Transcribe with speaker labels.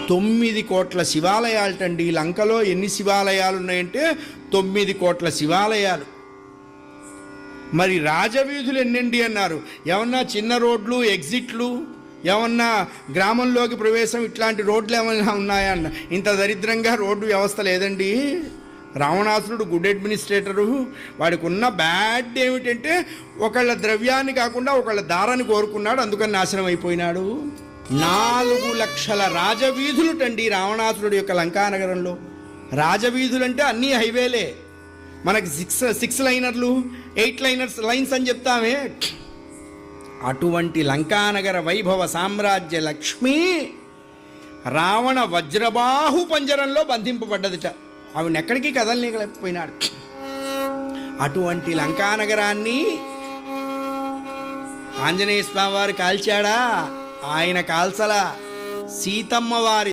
Speaker 1: 9 కోట్ల శివాలయాలటండి. లంకలో ఎన్ని శివాలయాలు ఉన్నాయంటే 9 కోట్ల శివాలయాలు. మరి రాజవీధులు ఎన్నండి అన్నారు. ఏమన్నా చిన్న రోడ్లు, ఎగ్జిట్లు, ఏమన్నా గ్రామంలోకి ప్రవేశం ఇట్లాంటి రోడ్లు ఏమైనా ఉన్నాయా అన్న. ఇంత దరిద్రంగా రోడ్డు వ్యవస్థ లేదండి. రావణాసురుడు గుడ్ అడ్మినిస్ట్రేటరు. వాడికి ఉన్న బ్యాడ్ ఏమిటంటే ఒకళ్ళ ద్రవ్యాన్ని కాకుండా ఒకళ్ళ దారాన్ని కోరుకున్నాడు, అందుకని నాశనం అయిపోయినాడు. 4 లక్షల రాజవీధులుటండి రావణాసురుడు యొక్క లంకానగరంలో. రాజవీధులంటే అన్నీ హైవేలే. మనకి 6 లైనర్లు 8 లైన్స్ అని చెప్తామే. అటువంటి లంకానగర వైభవ సామ్రాజ్య లక్ష్మి రావణ వజ్రబాహు పంజరంలో బంధింపబడ్డదిట. ఆవిడ ఎక్కడికి కదలలేకపోయినాడు. అటువంటి లంకానగరాన్ని ఆంజనేయ స్వామి వారు కాల్చాడా? ఆయన కాల్చలా. సీతమ్మ వారి